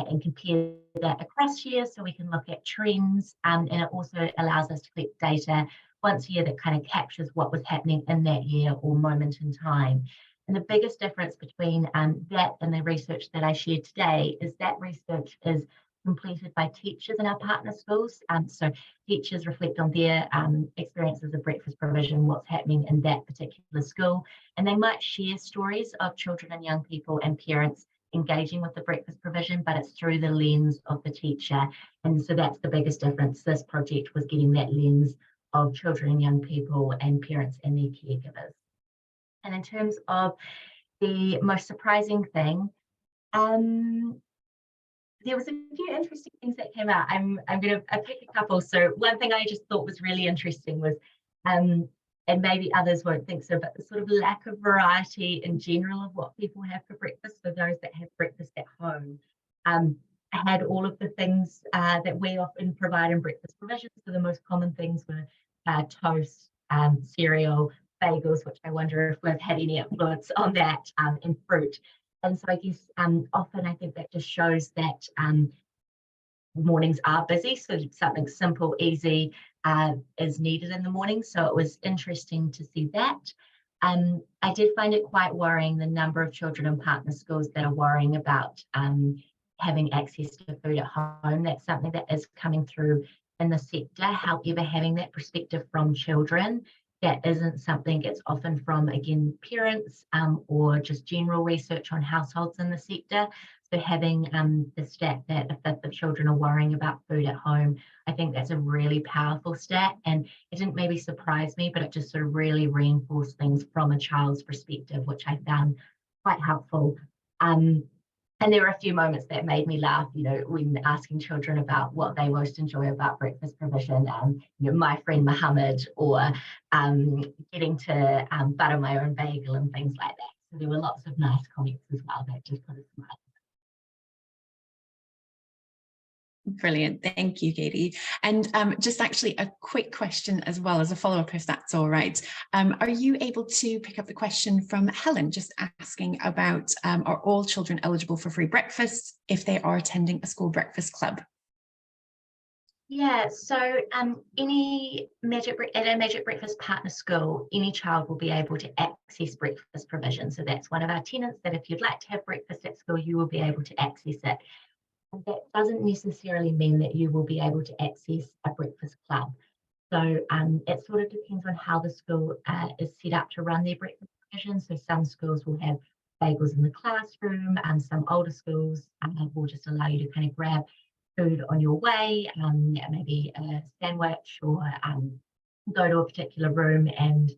and compare that across years so we can look at trends, and it also allows us to collect data once a year that kind of captures what was happening in that year or moment in time. And the biggest difference between that and the research that I shared today is that research is completed by teachers in our partner schools. So teachers reflect on their experiences of breakfast provision, what's happening in that particular school, and they might share stories of children and young people and parents engaging with the breakfast provision, but it's through the lens of the teacher. And so that's the biggest difference. This project was getting that lens of children and young people and parents and their caregivers. And in terms of the most surprising thing, there was a few interesting things that came out. I'm going to pick a couple. So one thing I just thought was really interesting was, and maybe others won't think so, but the sort of lack of variety in general of what people have for breakfast for those that have breakfast at home. I had all of the things that we often provide in breakfast provisions. So the most common things were toast, cereal, bagels, which I wonder if we've had any influence on that, and fruit. And so I guess often I think that just shows that mornings are busy, so something simple, easy is needed in the morning. So it was interesting to see that. I did find it quite worrying, the number of children in partner schools that are worrying about having access to food at home. That's something that is coming through in the sector. However, having that perspective from children, that isn't something, it's often from, again, parents or just general research on households in the sector. So having the stat that a fifth of children are worrying about food at home, I think that's a really powerful stat. And it didn't maybe surprise me, but it just sort of really reinforced things from a child's perspective, which I found quite helpful. And there were a few moments that made me laugh, when asking children about what they most enjoy about breakfast provision, my friend Mohammed, or getting to butter my own bagel and things like that. So there were lots of nice comments as well that just put a smile. Brilliant. Thank you, Katie. And just actually a quick question as well as a follow-up, if that's all right. Are you able to pick up the question from Helen, just asking about are all children eligible for free breakfast if they are attending a school breakfast club? Yeah, so at a Magic Breakfast partner school, any child will be able to access breakfast provision. So that's one of our tenets, that if you'd like to have breakfast at school, you will be able to access it. And that doesn't necessarily mean that you will be able to access a breakfast club. So it sort of depends on how the school is set up to run their breakfast provision. So some schools will have bagels in the classroom, and some older schools will just allow you to kind of grab food on your way, maybe a sandwich, or go to a particular room and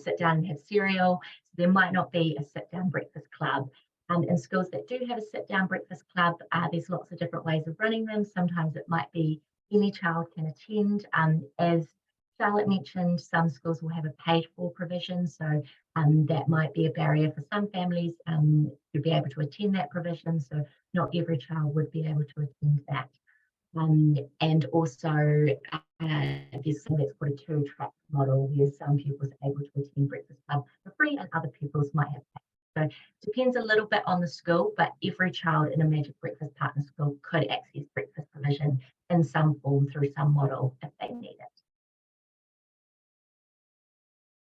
sit down and have cereal. So there might not be a sit-down breakfast club. In schools that do have a sit-down breakfast club, there's lots of different ways of running them. Sometimes it might be any child can attend. As Charlotte mentioned, some schools will have a paid-for provision, so that might be a barrier for some families to be able to attend that provision. So not every child would be able to attend that. And also, there's something that's called a two-track model, where some pupils are able to attend breakfast club for free, and other pupils might have paid. So it depends a little bit on the school, but every child in a Magic Breakfast Partner school could access breakfast provision in some form through some model if they need it.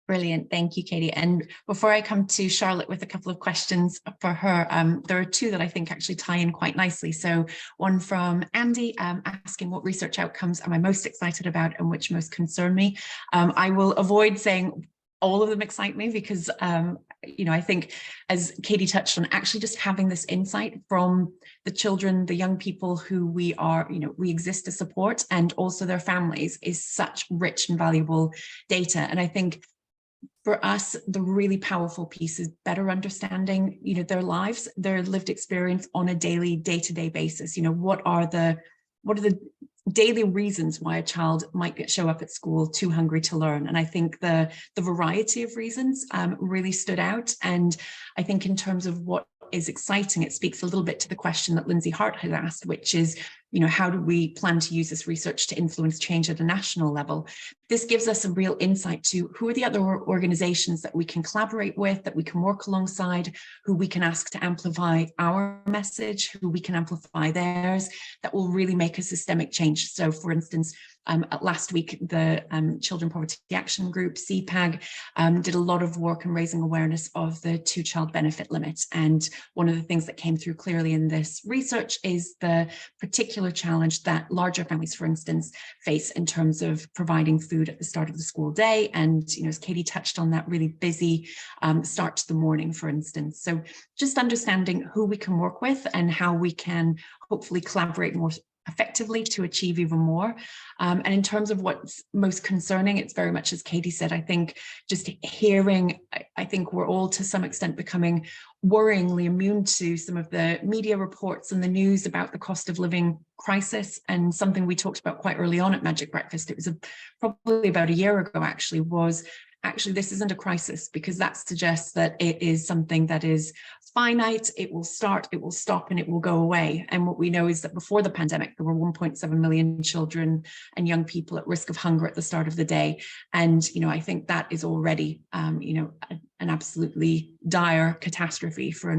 Brilliant. Thank you, Katie. And before I come to Charlotte with a couple of questions for her, there are two that I think actually tie in quite nicely. So one from Andy asking, what research outcomes am I most excited about and which most concern me? I will avoid saying all of them excite me because, I think, as Katie touched on, actually just having this insight from the children, the young people who we exist to support, and also their families, is such rich and valuable data. And I think for us, the really powerful piece is better understanding, their lives, their lived experience on a daily, day-to-day basis. What are the daily reasons why a child might show up at school too hungry to learn? And I think the variety of reasons really stood out. And I think in terms of what is exciting, it speaks a little bit to the question that Lindsay Hart had asked, which is, how do we plan to use this research to influence change at a national level? This gives us a real insight to who are the other organizations that we can collaborate with, that we can work alongside, who we can ask to amplify our message, who we can amplify theirs, that will really make a systemic change. So for instance, last week, the Children Poverty Action Group, CPAG, did a lot of work in raising awareness of the two-child benefit limit. And one of the things that came through clearly in this research is the particular challenge that larger families, for instance, face in terms of providing food at the start of the school day. And, as Katie touched on, that really busy start to the morning, for instance. So just understanding who we can work with and how we can hopefully collaborate more effectively to achieve even more. And in terms of what's most concerning, it's very much as Katie said, I think just hearing, I think we're all to some extent becoming worryingly immune to some of the media reports and the news about the cost of living crisis. And something we talked about quite early on at Magic Breakfast, it was probably about a year ago actually, was actually this isn't a crisis, because that suggests that it is something that is finite. It will start, it will stop, and it will go away. And what we know is that before the pandemic, there were 1.7 million children and young people at risk of hunger at the start of the day. And, I think that is already, an absolutely dire catastrophe for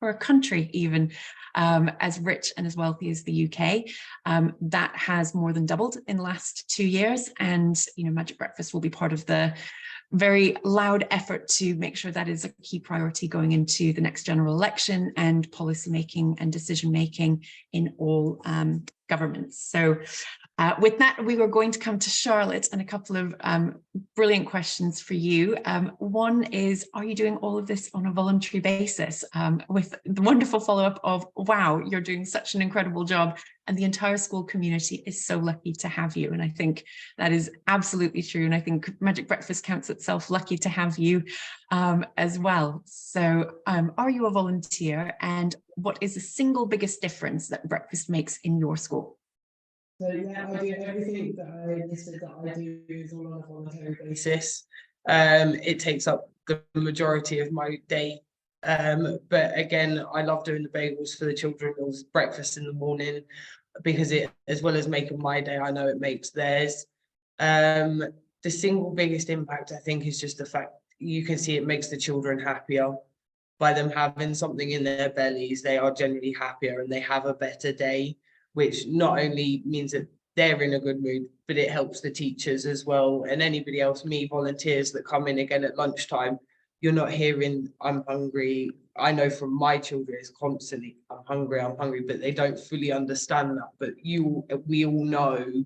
a country even as rich and as wealthy as the UK. That has more than doubled in the last 2 years. And, Magic Breakfast will be part of the very loud effort to make sure that is a key priority going into the next general election and policy making and decision making in all governments. So with that, we were going to come to Charlotte and a couple of brilliant questions for you. One is, are you doing all of this on a voluntary basis? With the wonderful follow-up of, wow, you're doing such an incredible job, and the entire school community is so lucky to have you. And I think that is absolutely true. And I think Magic Breakfast counts itself lucky to have you as well. So are you a volunteer, and what is the single biggest difference that breakfast makes in your school? So yeah, I do everything that I listed that I do is all on a voluntary basis. It takes up the majority of my day. But again, I love doing the bagels for the children, or breakfast in the morning, because it, as well as making my day, I know it makes theirs. The single biggest impact, I think, is just the fact you can see it makes the children happier. By them having something in their bellies, they are generally happier and they have a better day, which not only means that they're in a good mood, but it helps the teachers as well, and anybody else, me, volunteers that come in again at lunchtime. You're not hearing, I'm hungry. I know from my children, it's constantly, I'm hungry, but they don't fully understand that. But we all know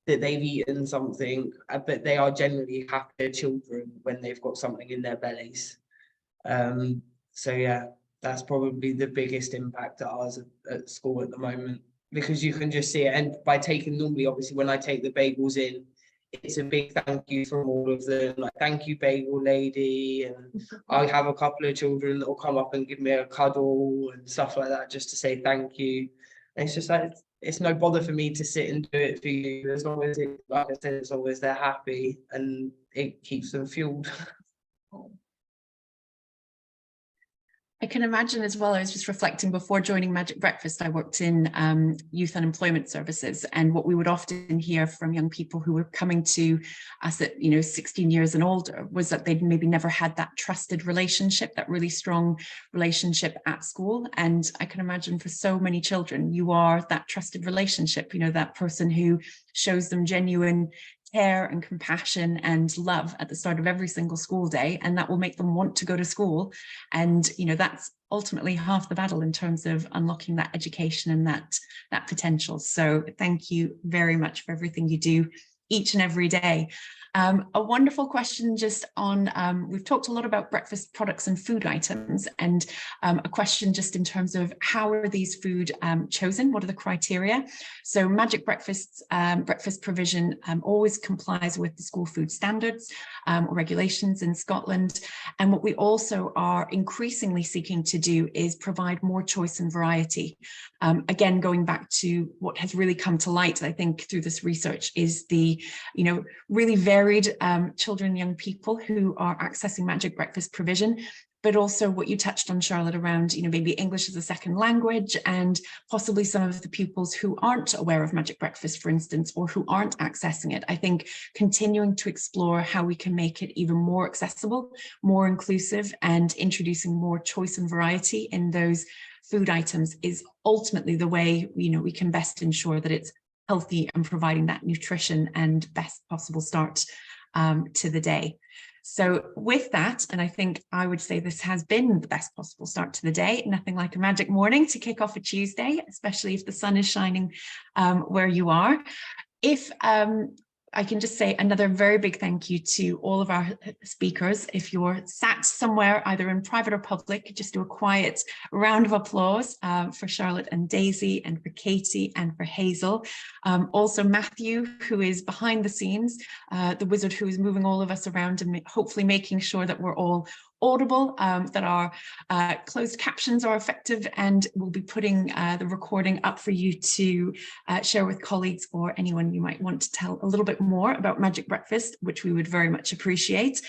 that they've eaten something, but they are generally happier children when they've got something in their bellies. So yeah, that's probably the biggest impact at ours at school at the moment, because you can just see it. And by taking, normally, obviously, when I take the bagels in, it's a big thank you from all of them, like, thank you, bagel lady. And I have a couple of children that will come up and give me a cuddle and stuff like that, just to say thank you. And it's just like, it's no bother for me to sit and do it for you, as long as it, like I said, as long as they're happy and it keeps them fueled. I can imagine as well, I was just reflecting before joining Magic Breakfast, I worked in youth unemployment services, and what we would often hear from young people who were coming to us at 16 years and older was that they'd maybe never had that trusted relationship, that really strong relationship at school. And I can imagine for so many children, you are that trusted relationship, that person who shows them genuine care and compassion and love at the start of every single school day, and that will make them want to go to school. And that's ultimately half the battle in terms of unlocking that education and that potential. So thank you very much for everything you do each and every day. A wonderful question just on, we've talked a lot about breakfast products and food items, and a question just in terms of how are these food chosen? What are the criteria? So Magic Breakfast's breakfast provision always complies with the school food standards or regulations in Scotland. And what we also are increasingly seeking to do is provide more choice and variety. Again, going back to what has really come to light, I think, through this research is the, really varied children and young people who are accessing Magic Breakfast provision, but also what you touched on, Charlotte, around, maybe English as a second language, and possibly some of the pupils who aren't aware of Magic Breakfast, for instance, or who aren't accessing it. I think continuing to explore how we can make it even more accessible, more inclusive, and introducing more choice and variety in those food items is ultimately the way, we can best ensure that it's healthy and providing that nutrition and best possible start to the day. So with that, and I think I would say this has been the best possible start to the day, nothing like a magic morning to kick off a Tuesday, especially if the sun is shining where you are. If I can just say another very big thank you to all of our speakers. If you're sat somewhere, either in private or public, just do a quiet round of applause for Charlotte and Daisy, and for Katie and for Hazel. Also Matthew, who is behind the scenes, the wizard who is moving all of us around and hopefully making sure that we're all audible, that our closed captions are effective, and we'll be putting the recording up for you to share with colleagues or anyone you might want to tell a little bit more about Magic Breakfast, which we would very much appreciate.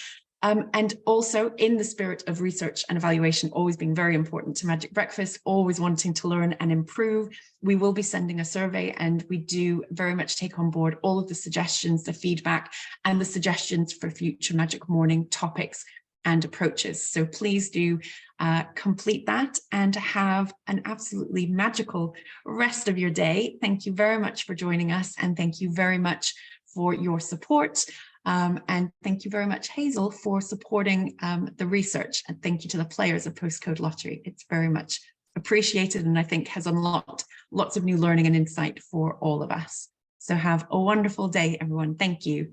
And also, in the spirit of research and evaluation always being very important to Magic Breakfast, always wanting to learn and improve, we will be sending a survey, and we do very much take on board all of the suggestions, the feedback, and the suggestions for future Magic Morning topics and approaches. So please do complete that and have an absolutely magical rest of your day. Thank you very much for joining us, and thank you very much for your support. And thank you very much, Hazel, for supporting the research, and thank you to the players of Postcode Lottery. It's very much appreciated, and I think has unlocked lots of new learning and insight for all of us. So have a wonderful day, everyone. Thank you.